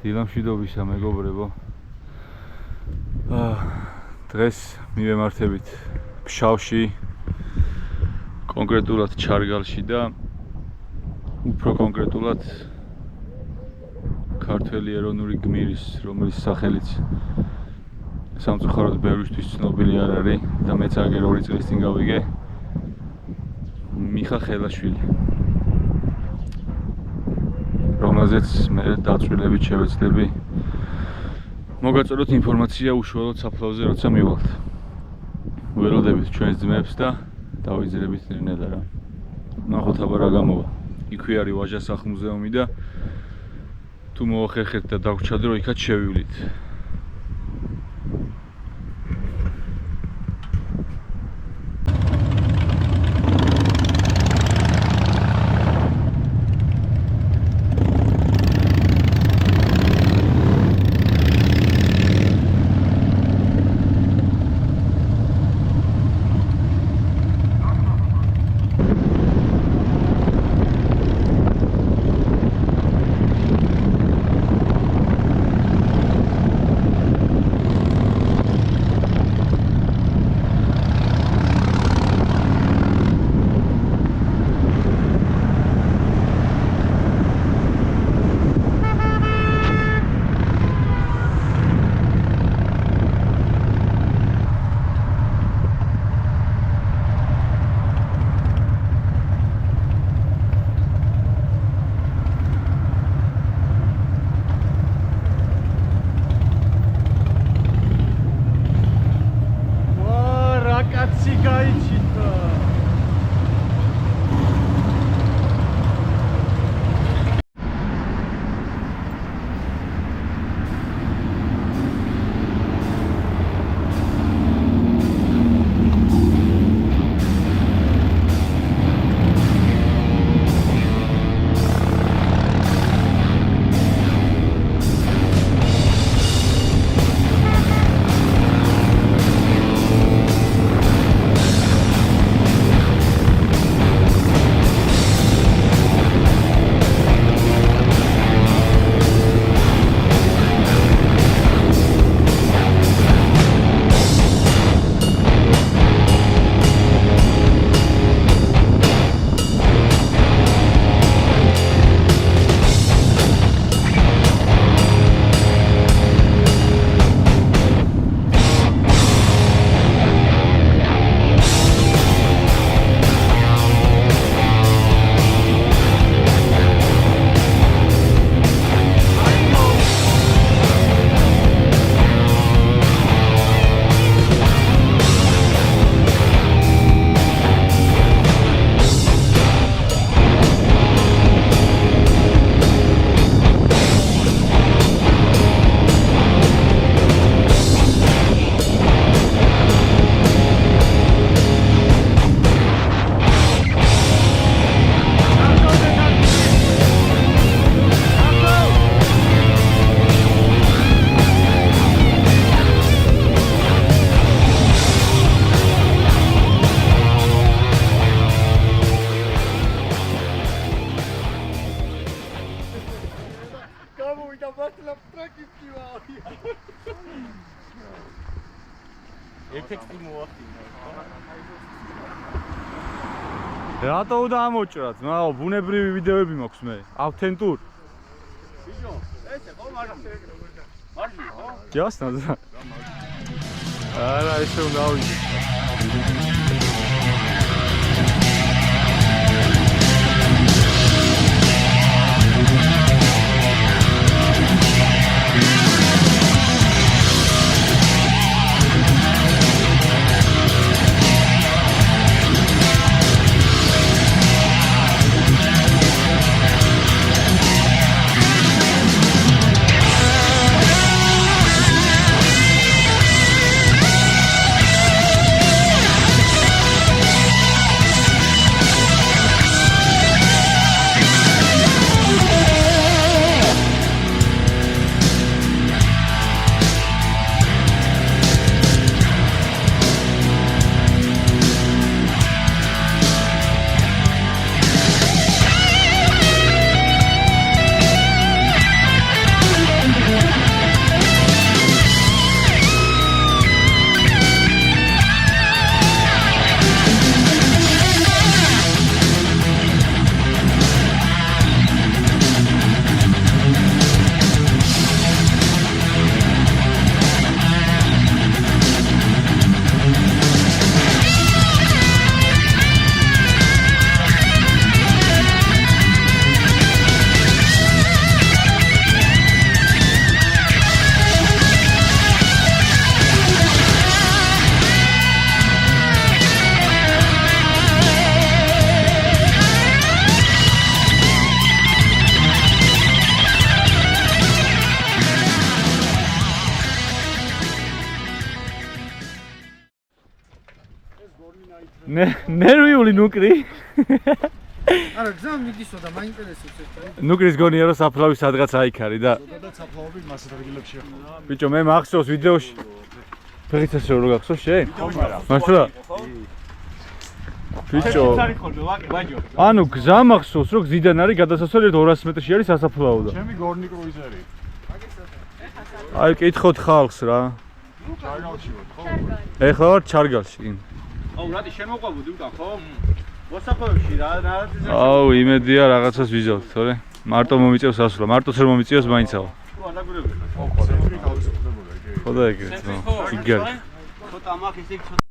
დილამშვიდობისა მეგობრებო. დღეს მივემართებით ფშავში, კონკრეტულად ჩარგალში და უფრო კონკრეტულად ქართველი ეროვნული გმირის, რომელიც სახელიც სამწუხაროდ ბევრისთვის ცნობილი არ არის და მეც აგერ 2 წლის წინ გავიგე, მიხა ხელაშვილი, რომელზეც მე დაწვრილებით შევეცდები მოგაწოდოთ ინფორმაცია უშუალოდ საფლავზე, როცა მივალთ. ველოდებით ჩვენს ძმებს და დავიძრებით ნელა რა. ნახოთ აბა რა გამოვა. იქვე არის ვაჟას სახლ-მუზეუმი და თუ მოახერხეთ და დაგვრჩათ რომ იქაც შევივლით. რატო უნდა ამოჭრათ? მაო, ბუნებრივი ვიდეოები მაქვს მე. ავთენტურ. ბიჭო, ესე ხო მარჯვნივ. მარჯვნივ, ხო? Ясно. არა, ესე უნდა ავიდე. ნერვიული ნუკრი. არა, გზა მიდისო და მაინტერესებს ეს. ნუკრის გონია რომ საფლავი სადღაც აიქ არის და და საფლავები მასეთ ადგილებში ახლა. ბიჭო მე მახსოვს ვიდეოში ფეხიცას რო გახსოვს შენ? მართლა? ბიჭო ანუ გზა მახსოვს რომ გზიდან არის გადასასვლელი 200 მეტრში არის სასაფლაო და ჩემი გორნი კრუიზერი. აი კითხოთ ხალხს რა. ჩარგალში ვარ, ხო? ეხლა ვარ ჩარგალში. აუ რატი შემოყვებოდი უკან ხო? მოსახლეებში რა აუ იმედია რაღაცას ვიზავთ, თორე მარტო მომიწევს ასვლა, მარტოც რომ მომიწევს მაინცაო. ხო ადაგურებია. ხო, ცენტრი თავისუფლებაა იგი. ხო და ეგრეც, ნო. იგარი. ცოტა მაგ ესე ცოტა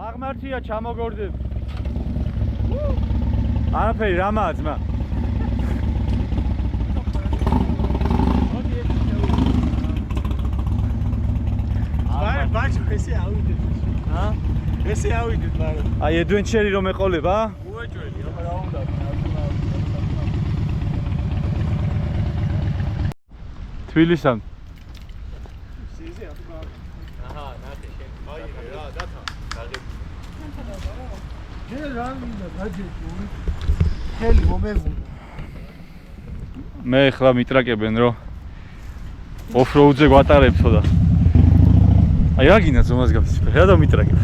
აღმართია ჩამოგორდები. არაფერი რამაა ძმა. ბაჭო ესე ავიდეთ. ჰა? ესე ავიდეთ მაგრამ. აი ედვენჩერი რომ ეყოლება? უეჭველი, რა უნდა. თბილისთან. სიზე აბა. აჰა, ნახე შენ. აი რა, დათა. შენ რა მინდა გაჯეჭო? ხელი მომეგუნა. მე ხლა მიტრაკებენ რომ ოფროუდზე გვატარებთო და აი რა გინდა ზომას გაფიცი რა და მიტრაკებ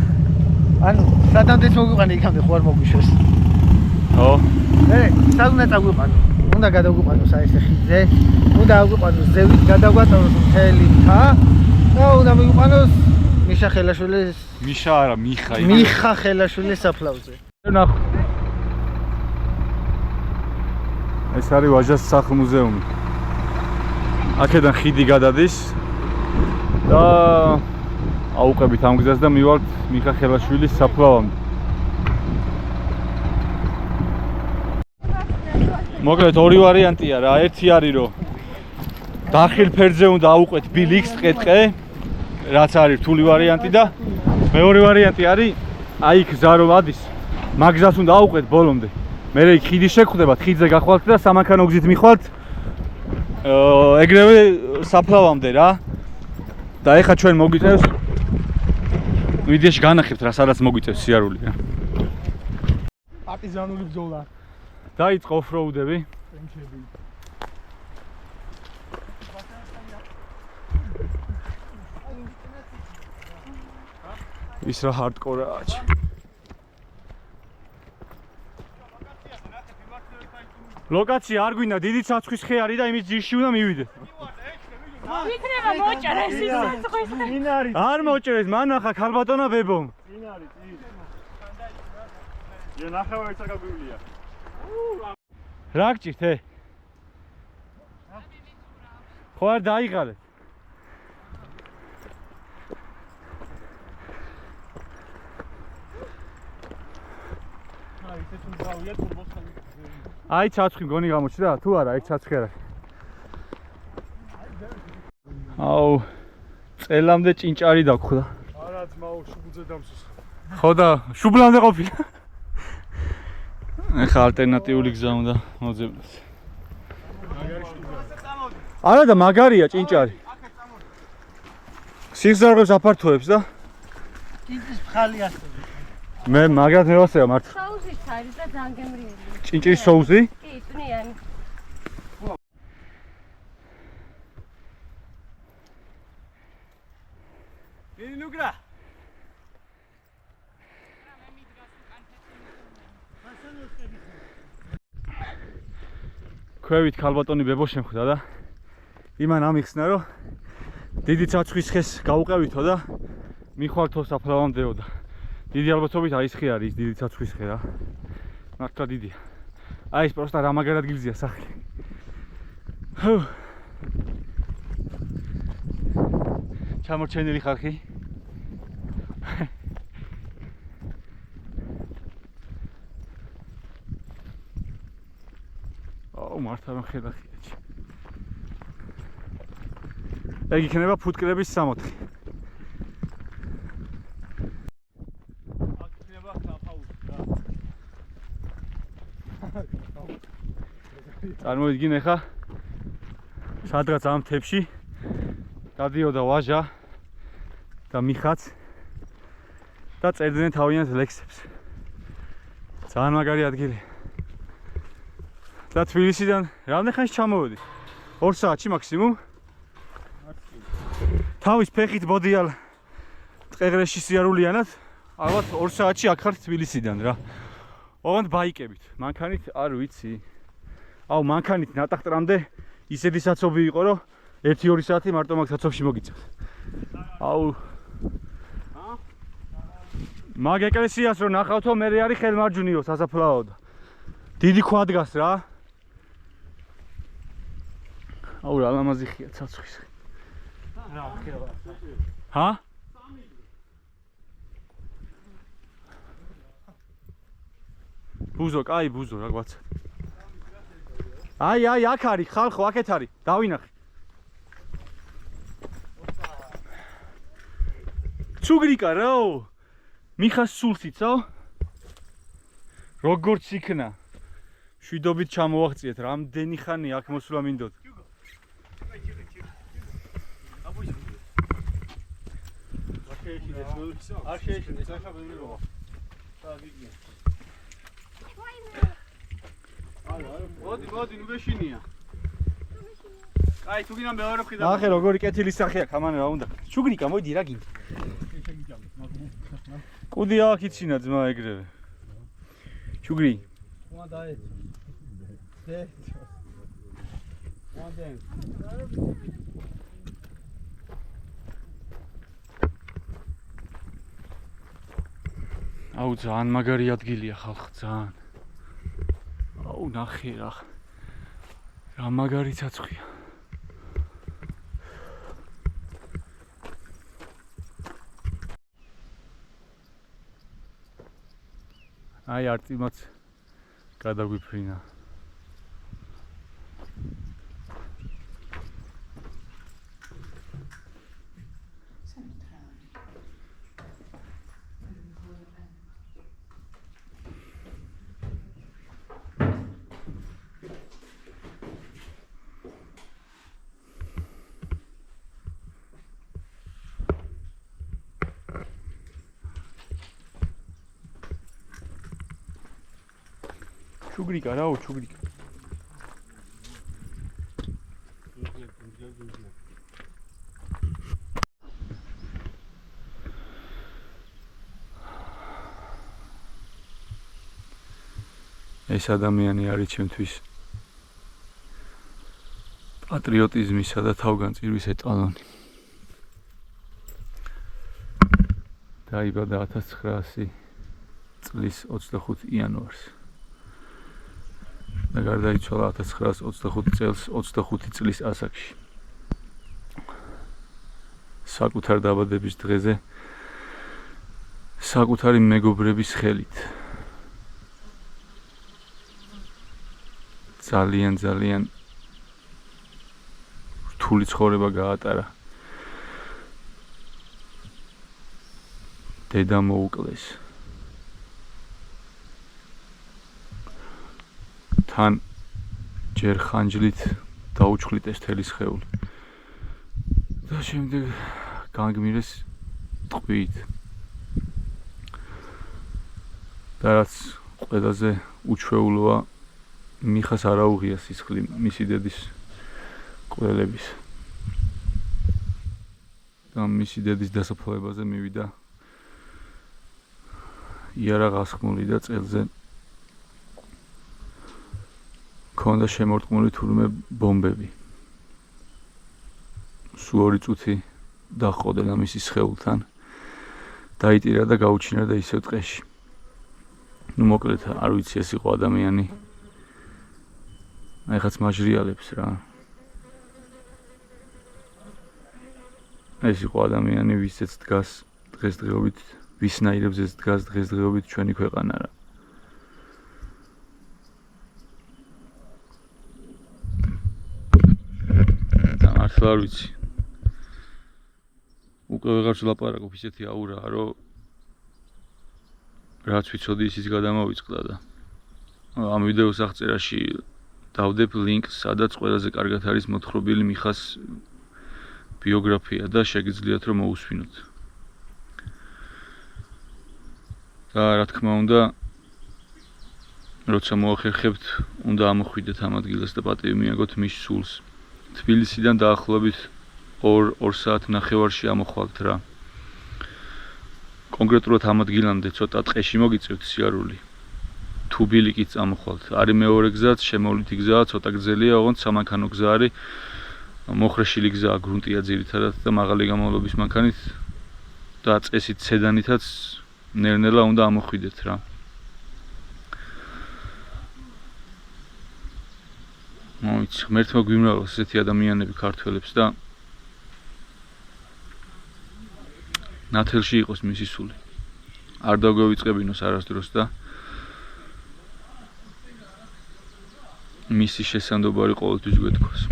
ანუ სადამდეც მოგვიყანე იქამდე ხო არ მოგვიშვეს ხო მე სად უნდა წაგვიყანო უნდა გადაგვიყანო საერთე ხიძე უნდა აგვიყანოს ზევით გადაგვატაროს მთელი მთა და უნდა მიყვანოს მიშა ხელაშვილის მიშა არა მიხა მიხა ხელაშვილის საფლავზე ნახო ეს არის ვაჟას სახლ-მუზეუმი აქედან ხიდი გადადის და აუყებით ამ გზას და მივალთ მიხა ხელაშვილის საფლავამდე მოკლედ ორი ვარიანტია რა ერთი არის რომ დახილ ფერზე უნდა აუყვეთ ბილიქს ტყე რაც არის რთული ვარიანტი და მეორე ვარიანტი არის აი გზა რომ ადის მაგ გზას უნდა აუყვეთ ბოლომდე მე იქ ხიდი შეგხვდებათ ხიდზე გახვალთ და სამანქანო გზით მიხვალთ ეგრევე საფლავამდე რა და ეხა ჩვენ მოგვიწევს ვიდეოში განახებთ რა სადაც მოგვიწევს სიარული რა პარტიზანული ბრძოლა დაიწყო ოფროუდები ის რა ჰარდკორაა ლოკაცია არ გვინდა დიდი ცაცხვის ხე არის და იმის ძირში უნდა მივიდე იქნება მოჭრეს ის ცაცხვის ხე ვინ არის არ მოჭრეს მან ახლა ქალბატონა ბებომ ვინ არის ე ნახევარი წაგაგვივლია. რა გჭირთ ე ხო არ დაიღალეთ აი ეს უნდა თურბოსთან აი ცაცხი მგონი გამოჩნდა თუ არა ეგ ცაცხი არა აუ წელამდე ჭინჭარი დაგხვდა არა ძმაო შუბუძე დამსოს. ხო და შუბლამდე ყოფილა ეხა ალტერნატიული გზა უნდა მოძებნოს არა და მაგარია ჭინჭარი სიგზარღებს აფართოებს და ჭინჭის ფხალი ასწავლე მე მაგრად მევასება მართლა საუზის არის და ძალიან გემრიელი ჭინჭის соуზი კი წვნიანი ნინუგრა ქვევით ქალბატონი ბებო შემხვდა და იმან ამიხსნა რომ დიდი ცაცხვის ხეს გაუყევითო და მიხვალთო საფლავამდეო და დიდი ალბათობით აი ეს ხე არის დიდი ცაცხვის ხე რა მართლა დიდია აი ეს პროსტა რა მაგარ ადგილზეა სახლი ჩამორჩენილი ხალხი მართლა რომ ხედახიაჩი ეგ იქნება ფუტკრების 60 წარმოვიდგინე ხა სადღაც ამ მთებში გადიოდა ვაჟა და მიხაც და წერდნენ თავიანთ ლექსებს. ძალიან მაგარი ადგილი. და თბილისიდან რამდენ ხანში ჩამოვედი? 2 საათში მაქსიმუმ. თავის ფეხით ბოდიალ ტყეღრეში სიარულიანად ალბათ 2 საათში აქ ხარ თბილისიდან რა. ოღონდ ბაიკებით, მანქანით არ ვიცი. აუ მანქანით ნატახტრამდე ისეთი საცობი იყო რომ 1-2 საათი მარტო მაგ საცობში მოგიწევს. აუ მაგ ეკლესიას რო ნახავთო მე არის ხელმარჯვნიო სასაფლაო და დიდი ქვა დგას რა. აუ რა ლამაზი ხია ცაცხვის. რა ხევა. ჰა? ბუზო, კაი ბუზო რა გვაცა. აი, აქ არის, ხალხო, აქეთ არის. დავინახე. ცუგრიკა რაო? მიხას სულთიცო? როგორც იქნა? შვიდობით ჩამოვაღწიეთ, რამდენი ხანი აქ მოსვლა მინდოდ. არ შეეშინდეს, ახლა ბევრი როა. დაგიგია. მოდი, ნუ გეშინია. კაი, თუ გინდა მეორე მხრიდან. ნახე როგორი კეთილი სახე აქვს, ამან რა უნდა. შუგრიკა, მოდი რა გინდა. კუდი აქ იცინა ძმა ეგრევე. შუგრი. ხმა დაეცო. დე. მოდენ. აუ ძალიან მაგარი ადგილია ხალხ ძალიან. აუ ნახე რა. რა მაგარი ცაცხვია. აი არტიმაც გადაგვიფრინა. ჩუგრიკა რაო ჩუგრიკა ეს ადამიანი არის ჩემთვის პატრიოტიზმისა და თავგანწირვის ეტალონი. დაიბადა 1900 წლის 25 იანვარს. და გარდაიცვალა 1925 წელს 25 წლის ასაკში. საკუთარ დაბადების დღეზე საკუთარი მეგობრების ხელით. ძალიან რთული ცხოვრება გაატარა. დედა მოუკლეს. თან ჯერ ხანჯლით დაუჩხლიტეს თელი სხეული და შემდეგ განგმირეს ტყვიით. და რაც ყველაზე უჩვეულოა, მიხას არ აუღია სისხლი მისი დედის კვლელების. და მისი დედის დასაფლავებაზე მივიდა იარაღასხმული და წელზე ქონდა შემორტყმული თურმე ბომბები. სულ 2 წუთი დაჰყოდნენ მისი სხეულთან. დაიტირა და გაუჩინა და ისევ ტყეში. ნუ მოკლედ არ ვიცი ეს იყო ადამიანი. აი ხაც მაჟრიალებს რა. ეს იყო ადამიანი, ვისაც დგას დღესდღეობით, ვისნაირებზეც დგას დღესდღეობით ჩვენი ქვეყანა რა. არ ვიცი. უკვე ვეღარ ვლაპარაკობ, ისეთი აურაა, რომ რაც ვიცოდი ისიც გადამოვიწყდა და ამ ვიდეოს აღწერაში დავდებ ლინკს, სადაც ყველაზე კარგად არის მოთხრობილი მიხას ბიოგრაფია და შეგიძლიათ რომ მოусვინოთ. და რა თქმა უნდა, როცა მოახერხებთ, უნდა ამოხვიდეთ ამ ადგილას და პატივი მიაგოთ მის სულს. თბილისიდან დაახლოებით 2 საათნახევარში ამოხვალთ რა. კონკრეტულად ამ ადგილამდე ცოტა ტყეში მოგიწევთ სიარული. თუ ბილიკით წამოხვალთ. არის მეორე გზაც, შემოვლითი გზაა, ცოტა გრძელია, ოღონდ სამანქანო გზა არის. მოხრეშილი გზაა, გრუნტია ძირითადად და მაღალი გამოვლობის მანქანით და წესით სედანითაც ნელ-ნელა უნდა ამოხვიდეთ რა. მოიცი, ღმერთმა გვიმრავლოს ესეთი ადამიანები ქართველებს და ნათელში იყოს მისი სული. არ დაგვევიწყებინოს არასდროს და მისი შესანდობარი ყოველთვის გვეთქოს.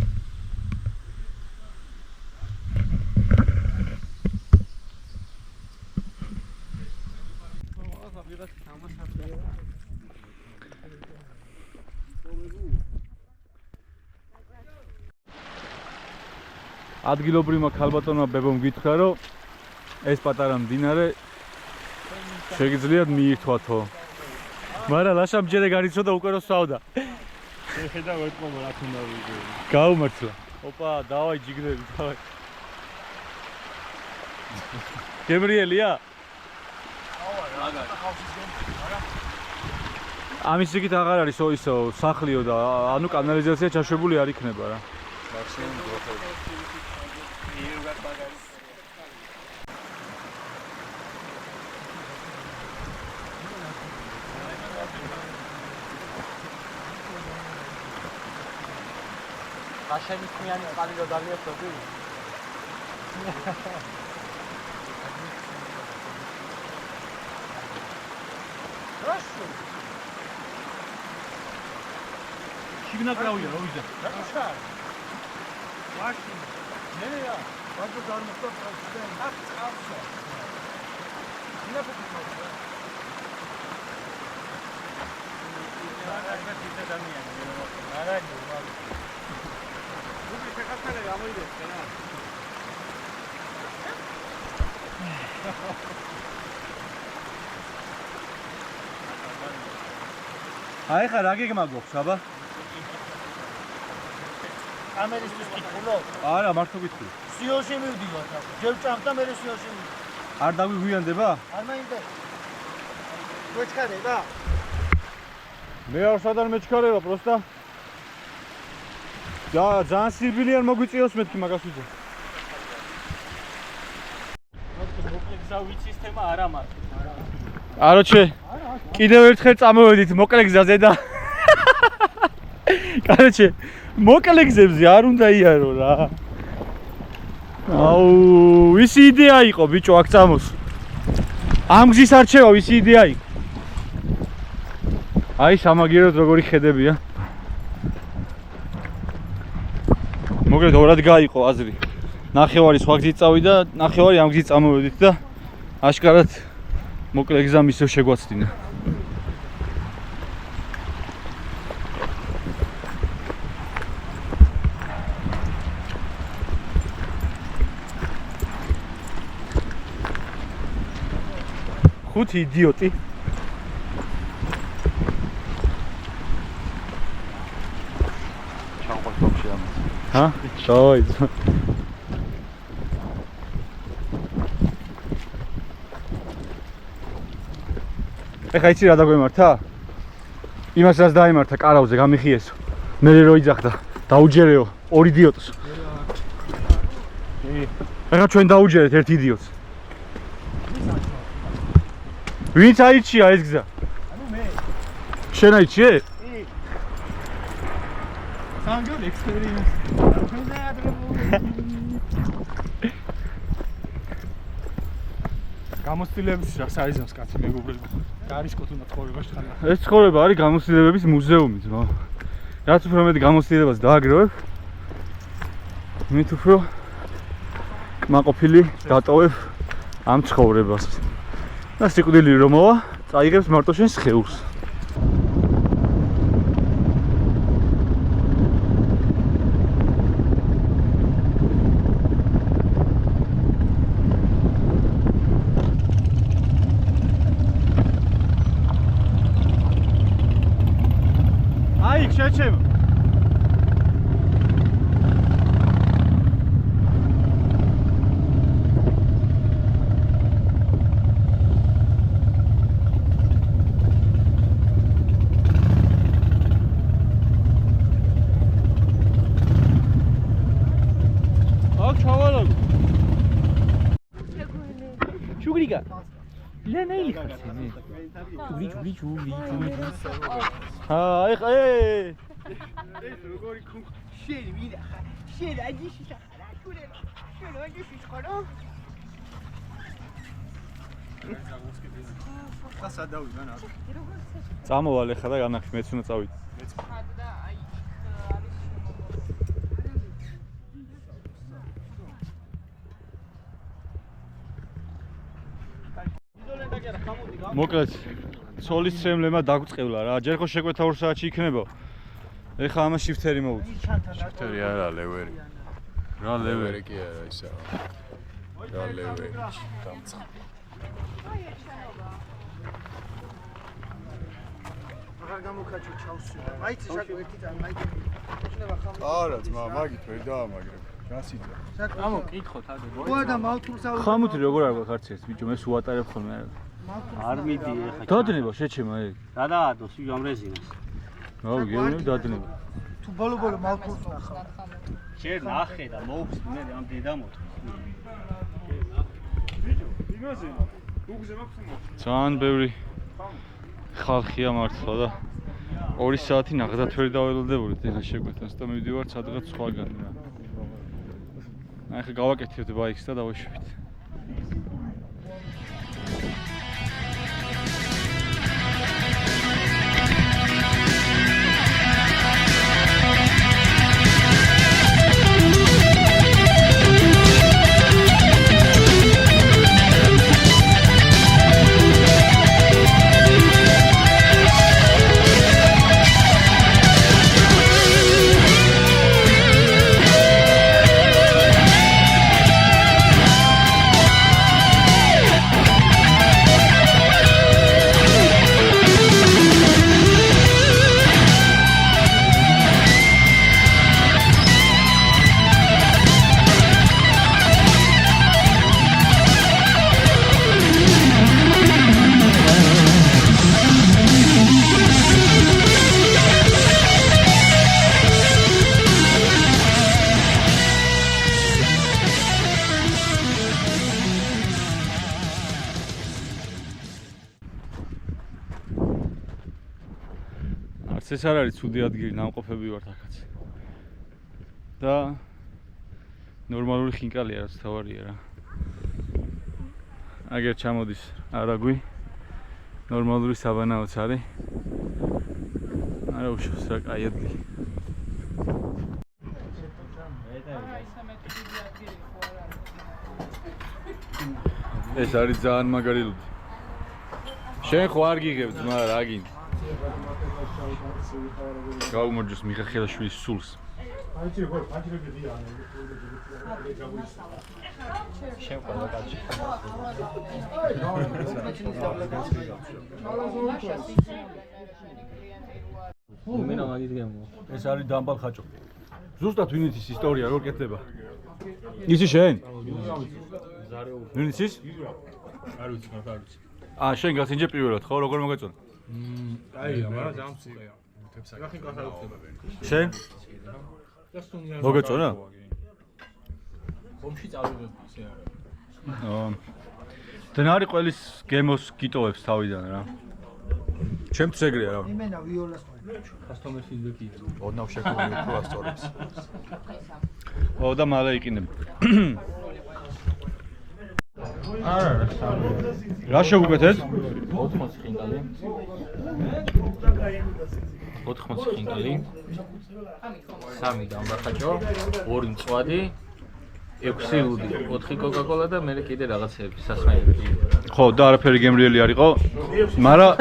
ადგილობრივმა ქალბატონმა ბებომ გითხრა, რომ ეს პატარა მდინარე შეგიძლიათ მიირთვათო. მაგრამ ლაშა მჯერე გარიცო და უკვე რო სვავდა. შეხედა ვეთყობა რა თქმა უნდა. გაუმართლა. ოპა, დავაი ჯიგრები, დავაი. გემრიელია? ამის იქით აღარ არის ისო სახლიო და ანუ კანალიზაცია ჩაშვებული არ იქნება რა. მაქსიმუმ დროხები. აშენისმიანი წყალი რო დაგიერთობი? რაშო? შიგნაკრავია, რა ვიზა? რაშა? ვაში. ნეა, ვაჭო დამოხტა პროცესი. აქ წავსო. ინა ფიქრობ. აი ხა რა გეგმა გვაქვს, აბა? ამერისთვის კითხულო? არა, მართლა გითხრი. სიოლში მივდივარ, ჯერ ჭამდა მე სიოლში მივდივარ. არ დაგვიგვიანდება? არ მაინდა. გვეჩქარება? მე არ სადან მეჩქარება, პროსტა. ძალიან სირბილი არ მოგვიწიოს მეთქი მაგას ვიძე. მოკლეგზა ვიცისთემა არა მაქვს. აროჩე. კიდევ ერთხელ წამოვედით მოკლე გზაზე და კაროჩე, მოკლე გზებზე არ უნდა იარო რა. აუ, ვისი იდეა იყო ბიჭო აქ წამოს? ამ გზის არჩევა ვისი იდეა იყო? აი სამაგიეროდ როგორი ხედებია. მოგეთ ორად გაიყო აზრი. ნახევარი სხვა გზით წავიდა, ნახევარი ამ გზით წამოვედით და აშკარად მოკლე გზა ისევ შეგვაცდინა. ხუთი იდიოტი. ჰა? დავაი. ეხა იცი რა დაგვემართა? იმას რაც დაიმართა კარავზე გამიხიესო. მე რო იძახდა, დაუჯერეო ორ იდიოტს. ეხა ჩვენ დაუჯერეთ ერთ იდიოტს. ვინც აიჩია ეს გზა? ანუ მე. შენ აიჩიე? კი. სანგრელ ექსპერიენს. ჩვენზე ადრებული. გამოცდილების რა საიზმს კაცი მეგობრებო. გარისკოთ უნდა ცხოვრებაში ხარ. ეს ცხოვრება არის გამოცდილებების მუზეუმი ძმა. რაც უფრო მეტი გამოცდილებას დააგროვებ, მით უფრო კმაყოფილი დატოვებ ამ ცხოვრებას. და სიკვდილი რომ მოვა, წაიღებს მარტო შენ სხეულს. აი შეჩემ. შუგრიგა ეხა ეს როგორი შენი ვიდა ხარ? შენ აჯიში ხარ? აკურელა. შენ აჯიში ხარ? ხასადავი მან აქ. წამოვალ ეხლა და განახში მეც უნდა წავიდე. მოკლედ ცოლის ცრემლემა დაგვწყევლა რა. ჯერ ხო შეკვეთა 2 საათში იქნება. ეხლა ამას შიფთერი მოვუწი. შიფთერი არა, ლევერი. რა ლევერი? კი არა, ისა. რა ლევერი? დამცა. აღარ გამოგაჩო ჩავსვი. მაიცი შაკო ერთი წამი მაიცი. შეიძლება ხამ. არა, ძმა, მაგით ვერ დაამაგრებ. რასიძა? ამო კითხოთ ადე. ყო და მალთურსავი. ხამუთი როგორ არ გვაქვს არც ეს ბიჭო, მე სულ ატარებ ხოლმე არა. არ მიდი ეხა. დადნება შეჩემა ეგ. რა დაადოს ვიამ რეზინას. აუ, გეუბნები დადნება. თუ ბოლო მალთურს ნახავ. შენ ნახე და მოვხსნი მე ამ დედამოთს. იმაზე უგზე მაქვს მოხდა. ძალიან ბევრი ხალხია მართლა და 2 საათი ნახდათ ვერ დაველოდებოდით ეხლა შეკვეთას და მივდივართ სადღაც სხვაგან რა. აი ხა გავაკეთებთ ბაიქს და დავაშვით. ეს არ არის ცუდი ადგილი, ნამყოფები ვართ აქაც. და ნორმალური ხინკალია რაც თავარია რა. აგერ ჩამოდის არაგვი. ნორმალური საბანაოც არის. არა უშავს რა კაი ადგილი. ეს არის ძალიან მაგარი ლუდი. შენ ხო არ გიგებ ძმა რა გინდა? გაუმარჯოს მიხახელაშვილის სულს. ეს არის დამბალ ხაჭო. ზუსტად ვინ იცის ისტორია როგორ კეთდება? იცი შენ? ვინ იცის? არ ვიცი, არ ვიცი. შენ გაცინჯე პირველად ხო როგორ მოგეწონა? აია, მაგრამ ძალიან მწუხეა. ნახე კახა უხდება. შენ? მოგეწონა? ხომში წავიღებ ისე არა. დნარი ყველის გემოს გიტოვებს თავიდან რა. ჩემთვის ეგრეა რა. იმენა ვიოლას კასტომერში ძეკი. ოდნავ შეგული უფრო ასწორებს. და მალე იყინებ. არა, რა შეგუკეთეთ? 80 ხინკალი. 80 ხინკალი. 3 დამბახაჭო, 2 მწვადი, 6 ლუდი, 4 კოკაკოლა და მე კიდე რაღაცეები სასმელები. ხო, და არაფერი გემრიელი არ იყო. მაგრამ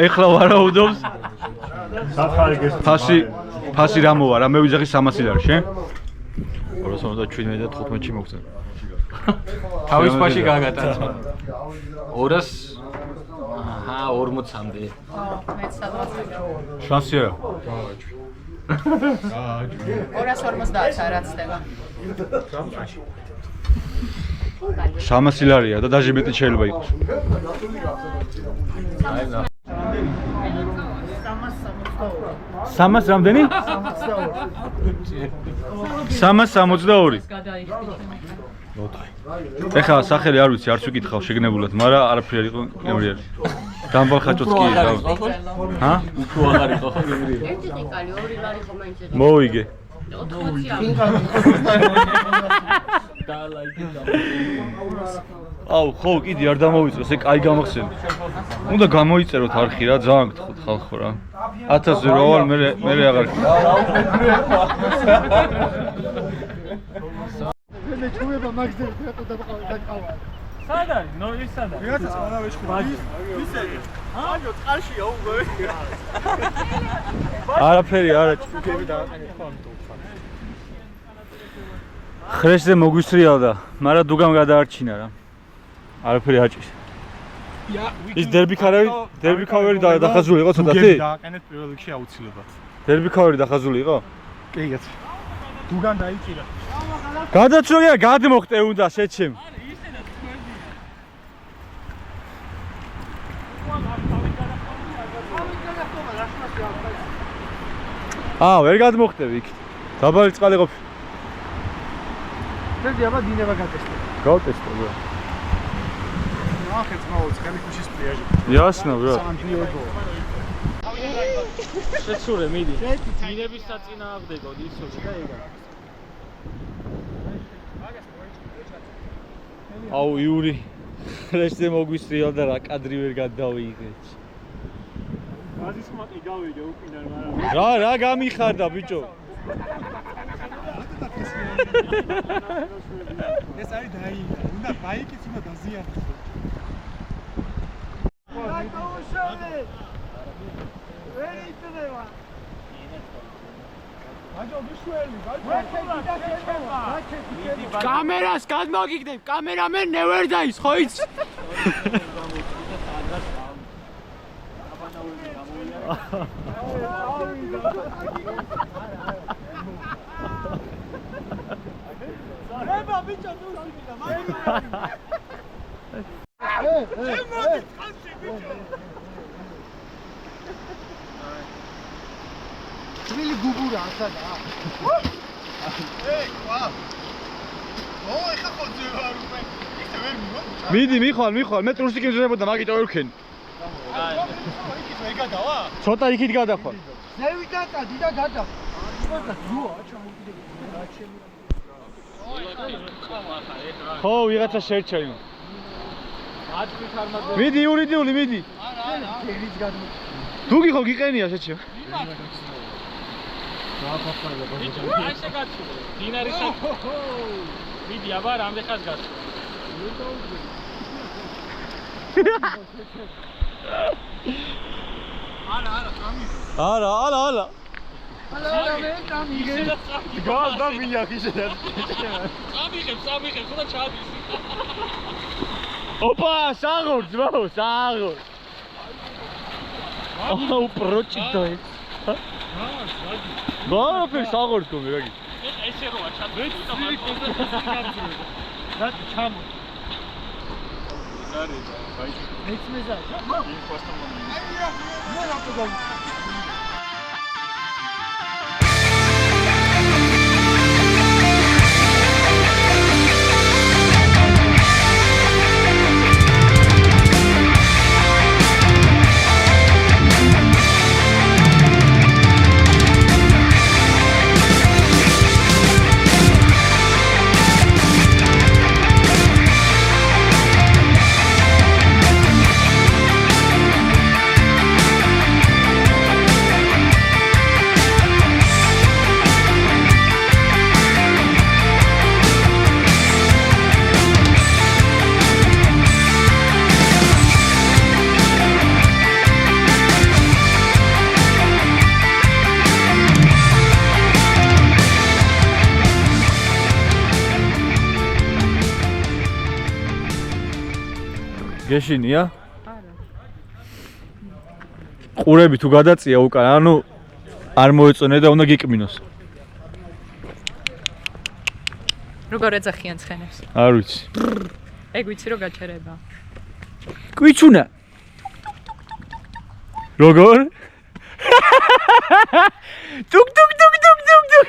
ეხლა ვარაუდობს. სათხარი გესწრაფა. ფასი რა მოვა რა მე ვიძახი 300 ლარი შენ? 217 და 15-ში მოგწევ. თავის ფაში გაგატაცვა. 200 აჰა 40-მდე. მეც სადღაც შანსია. 250 რაც ხდება. 300 ლარია და დაჟე მეტი შეიძლება იყოს. აი ნა. 300 რამდენი? 362. ეხლა სახელი არ ვიცი, არც ვიკითხავ შეგნებულად, მაგრამ არაფერი არ იყო გემრიელი. დამბალ ხაჭოც კი რა. ჰა? უფრო აღარ იყო ხო გემრიელი. ერთი ყიკალი, ორი ლარი ხომ მაინც იღებს. მოვიგე. 80. და ლაიკი და. აუ, ხო, კიდე არ დამოვიწყოს, ეგ კაი გამახსენე. უნდა გამოიწეროთ არხი რა, ძალიან გთხოვთ ხალხო რა. 1000-ზე რა ვალ, მე აღარ. მე ჩუება მაგდები ხატო და დაყავა. სად არის? ნო ის სად არის? ვიღაცა ყველა ვეშქური. ისე. აჯო წყალშია უკვე. არაფერი არა. ჩუქები დააყენეთ ხო ამიტომ. ხრესზე მოგვისრიალდა, მაგრამ დუგამ გადაარჩინა რა. არაფერი აჭის. ის დერბი ქავერი დახაზული იყო ცოტათი? დააყენეთ პირველ რიგში აუცილებლად. დერბი ქავერი დახაზული იყო? კი კაცი. დუგან დაიწირა. გადაცროია გადმოხტე უნდა შეჩემ. ვერ გადმოხტები იქ. დაბალი წყალი ყოფილი. ძედი აბა დინება გატესტე. გავტესტე რა. ახეთ მოუწ ხელი ქუშის პლიაჟი. Ясно, брат. შეცურე მიდი. დინების საწინააღმდეგოდ იცოდი და ეგა. აუ იური. ხრესზე მოგვისრიალ და რა კადრი ვერ გადავიღე. გაზის ხმაკი გავიგე უკინარ, მაგრამ რა გამიხარდა ბიჭო? ეს არის დაინა. უნდა ბაიკიც უნდა დაზიანოს. კამერას გადმოგიგდებ, კამერამენ ნევერ დაის, ხო იცი? ება ბიჭო დუსინა, თვილი გუბურა ასადა. ვა. ეხა ხოძე ვარ უკვე. ისე ვერ მივარ. მიდი მიხვალ, მე ტრუსიკი ვზრებოდა, მაგით ვერ ვქენი. იქით ვერ გადავა? ცოტა იქით გადახვალ. ზევი დაწადი და გადა. ცოტა ძუა ჩამოვიდები. ხო, ვიღაცა შერჩა იმ. აჭვით არ მაგ. მიდი, ურიდიული, მიდი. არა. ერის გადმო. დუგი ხო გიყენია შეჩა. ბიჭო, აი შეგაცურე. დინარის მიდი, აბა რამდენ ხანს გასულ? არა. არა მე წამიგე. გას და მიახი შედა. წამიღებ, ხოდა ჩადის. ოპა, საღორს, ბაო, საღორს. აუ, პროჭიტო ეს. გაფერ საღორს გომი რაგი. ესე როა ჩადვეთ და მაგოზე გაგძრე. რა ჩამო. არის, ბაიჭი. მეც მეზა. იმ პოსტამ მე რატო გა გეშინია? არა. ყურები თუ გადაწია უკან, ანუ არ მოეწონე და უნდა გიკმინოს. როგორ ეძახიან ცხენებს? არ ვიცი. ეგ ვიცი რომ გაჩერება. კვიჩუნა. როგორ? ტუკ ტუკ ტუკ ტუკ ტუკ ტუკ.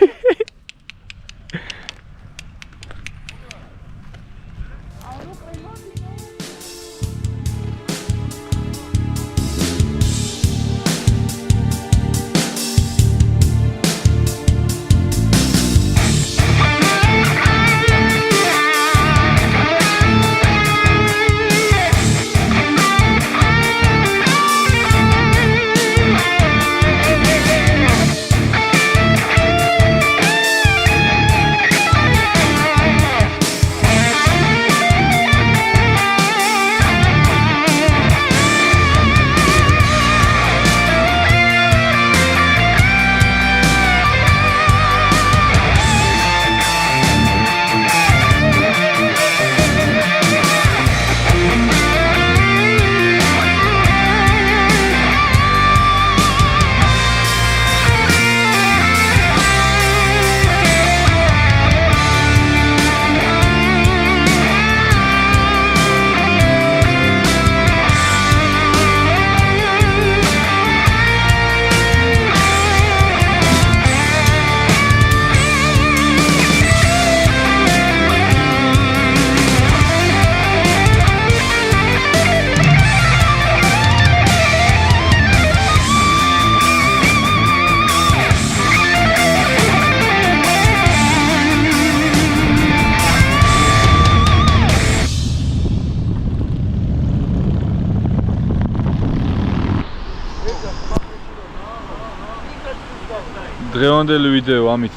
დღევანდელი ვიდეო ამით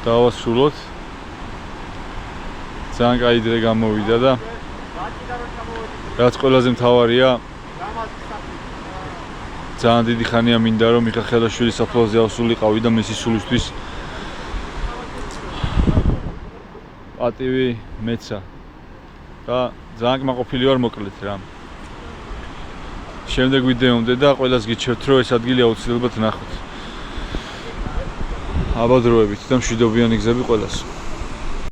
დავასრულოთ. ძალიან კაი დღე გამოვიდა და რაც ყველაზე მთავარია, ძალიან დიდი ხანია მინდა რომ მიხახელაშვილი საფლავზე ავსულიყავი და მისი სულისთვის პატივი მეცა და ძალიან კმაყოფილი ვარ მოკლედ რა. შემდეგ ვიდეომდე და ყველას გიჩვენებთ რომ ეს ადგილი აუცილებლად ნახოთ. აბადროებით და მშვიდობიანი გზები ყველას.